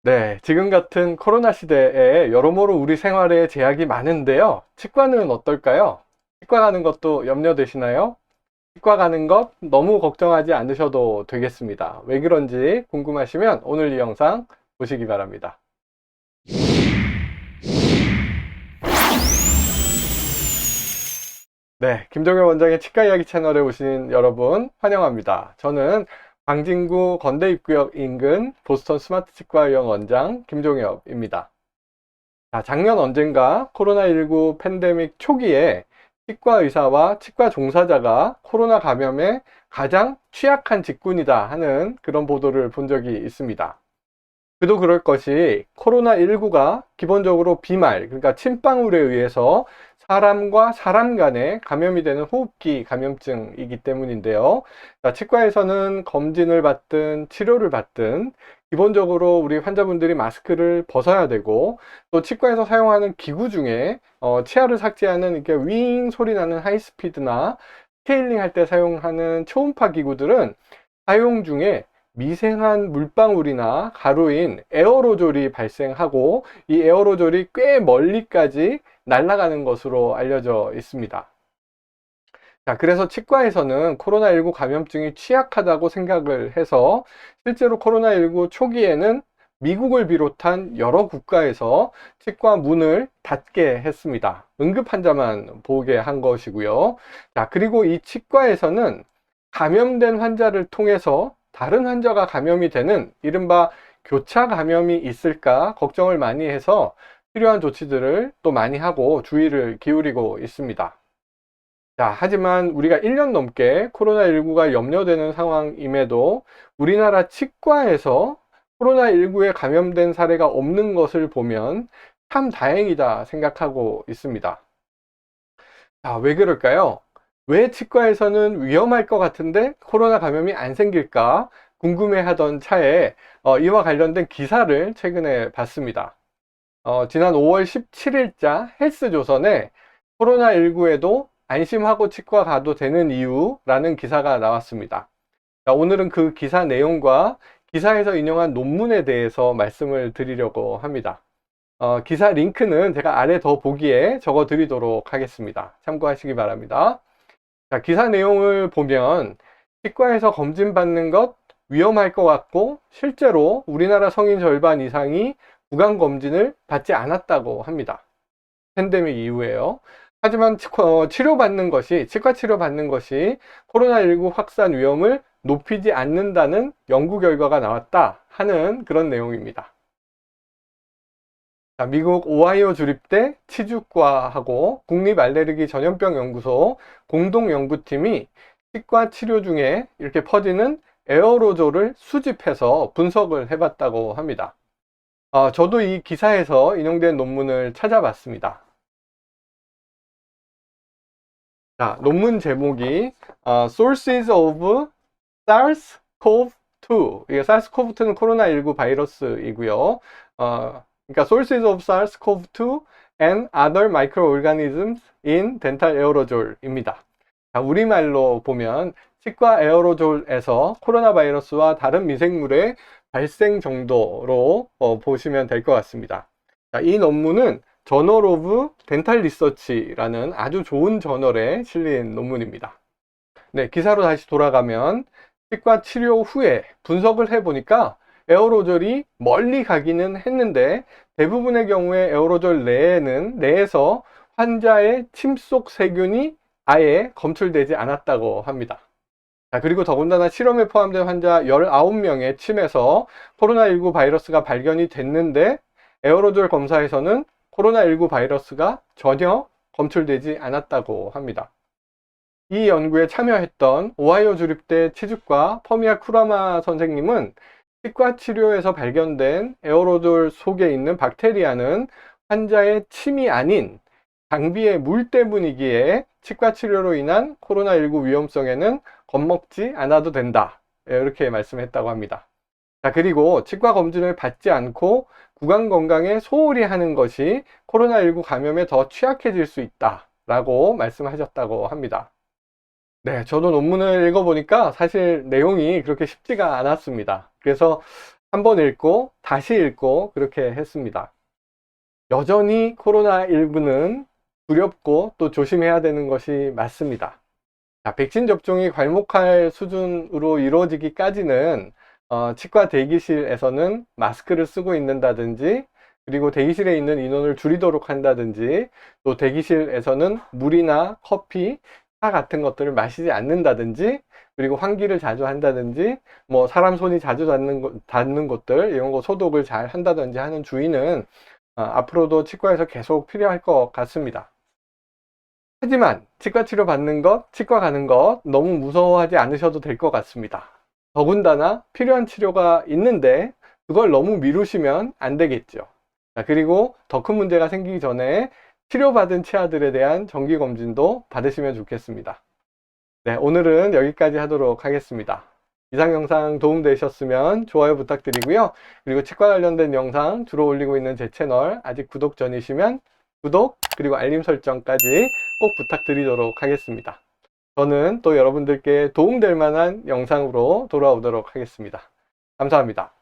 네, 지금 같은 코로나 시대에 여러모로 우리 생활에 제약이 많은데요. 치과는 어떨까요? 치과 가는 것도 염려되시나요? 치과 가는 것 너무 걱정하지 않으셔도 되겠습니다. 왜 그런지 궁금하시면 오늘 이 영상 보시기 바랍니다. 네, 김종현 원장의 치과 이야기 채널에 오신 여러분 환영합니다. 저는 광진구 건대입구역 인근 보스턴 스마트 치과의원 원장 김종엽입니다. 작년 언젠가 코로나19 팬데믹 초기에 치과 의사와 치과 종사자가 코로나 감염에 가장 취약한 직군이다 하는 그런 보도를 본 적이 있습니다. 그도 그럴 것이 코로나19가 기본적으로 비말, 그러니까 침방울에 의해서 사람과 사람 간에 감염이 되는 호흡기 감염증이기 때문인데요. 치과에서는 검진을 받든 치료를 받든 기본적으로 우리 환자분들이 마스크를 벗어야 되고, 또 치과에서 사용하는 기구 중에 치아를 삭제하는 이렇게 윙 소리 나는 하이스피드나 스케일링 할 때 사용하는 초음파 기구들은 사용 중에 미세한 물방울이나 가루인 에어로졸이 발생하고, 이 에어로졸이 꽤 멀리까지 날아가는 것으로 알려져 있습니다. 그래서 치과에서는 코로나19 감염증이 취약하다고 생각을 해서 실제로 코로나19 초기에는 미국을 비롯한 여러 국가에서 치과 문을 닫게 했습니다. 응급 환자만 보게 한 것이고요. 그리고 이 치과에서는 감염된 환자를 통해서 다른 환자가 감염이 되는 이른바 교차 감염이 있을까 걱정을 많이 해서 필요한 조치들을 또 많이 하고 주의를 기울이고 있습니다. 하지만 우리가 1년 넘게 코로나19가 염려되는 상황임에도 우리나라 치과에서 코로나19에 감염된 사례가 없는 것을 보면 참 다행이다 생각하고 있습니다. 왜 그럴까요? 왜 치과에서는 위험할 것 같은데 코로나 감염이 안 생길까 궁금해 하던 차에 이와 관련된 기사를 최근에 봤습니다. 지난 5월 17일자 헬스조선에 코로나19에도 안심하고 치과 가도 되는 이유라는 기사가 나왔습니다. 오늘은 그 기사 내용과 기사에서 인용한 논문에 대해서 말씀을 드리려고 합니다. 기사 링크는 제가 아래 더보기에 적어 드리도록 하겠습니다. 참고하시기 바랍니다. 기사 내용을 보면 치과에서 검진 받는 것 위험할 것 같고, 실제로 우리나라 성인 절반 이상이 구강검진을 받지 않았다고 합니다. 팬데믹 이후에요. 하지만 치과 치료 받는 것이 코로나19 확산 위험을 높이지 않는다는 연구 결과가 나왔다 하는 그런 내용입니다. 미국 오하이오 주립대 치주과하고 국립알레르기 전염병 연구소 공동 연구팀이 치과 치료 중에 이렇게 퍼지는 에어로졸을 수집해서 분석을 해봤다고 합니다. 저도 이 기사에서 인용된 논문을 찾아봤습니다. 논문 제목이 Sources of SARS-CoV-2. 이게 SARS-CoV-2는 코로나19 바이러스이고요. 그러니까 Sources of SARS-CoV-2 and other microorganisms in dental aerosol입니다. 우리말로 보면 치과 에어로졸에서 코로나 바이러스와 다른 미생물의 발생 정도로 보시면 될 것 같습니다. 이 논문은 저널 오브 덴탈 리서치라는 아주 좋은 저널에 실린 논문입니다. 네, 기사로 다시 돌아가면 치과 치료 후에 분석을 해보니까 에어로졸이 멀리 가기는 했는데 대부분의 경우에 에어로졸 내에서 환자의 침 속 세균이 아예 검출되지 않았다고 합니다. 그리고 더군다나 실험에 포함된 환자 19명의 침에서 코로나19 바이러스가 발견이 됐는데 에어로졸 검사에서는 코로나19 바이러스가 전혀 검출되지 않았다고 합니다. 이 연구에 참여했던 오하이오 주립대 치주과 퍼미아 쿠라마 선생님은 치과 치료에서 발견된 에어로졸 속에 있는 박테리아는 환자의 침이 아닌 장비의 물 때문이기에 치과 치료로 인한 코로나19 위험성에는 겁먹지 않아도 된다, 이렇게 말씀했다고 합니다. 그리고 치과 검진을 받지 않고 구강 건강에 소홀히 하는 것이 코로나19 감염에 더 취약해질 수 있다 라고 말씀하셨다고 합니다. 네, 저도 논문을 읽어보니까 사실 내용이 그렇게 쉽지가 않았습니다. 그래서 한번 읽고 다시 읽고 그렇게 했습니다. 여전히 코로나19는 두렵고 또 조심해야 되는 것이 맞습니다. 자, 백신 접종이 괄목할 수준으로 이루어지기까지는 치과 대기실에서는 마스크를 쓰고 있는다든지, 그리고 대기실에 있는 인원을 줄이도록 한다든지, 또 대기실에서는 물이나 커피, 차 같은 것들을 마시지 않는다든지, 그리고 환기를 자주 한다든지, 뭐 사람 손이 자주 닿는 곳들 이런 거 소독을 잘 한다든지 하는 주의는 앞으로도 치과에서 계속 필요할 것 같습니다. 하지만 치과 치료 받는 것, 치과 가는 것 너무 무서워하지 않으셔도 될 것 같습니다. 더군다나 필요한 치료가 있는데 그걸 너무 미루시면 안 되겠죠. 자, 그리고 더 큰 문제가 생기기 전에 치료받은 치아들에 대한 정기검진도 받으시면 좋겠습니다. 네, 오늘은 여기까지 하도록 하겠습니다. 이상 영상 도움되셨으면 좋아요 부탁드리고요. 그리고 치과 관련된 영상 주로 올리고 있는 제 채널 아직 구독 전이시면 구독 그리고 알림 설정까지 꼭 부탁드리도록 하겠습니다. 저는 또 여러분들께 도움될 만한 영상으로 돌아오도록 하겠습니다. 감사합니다.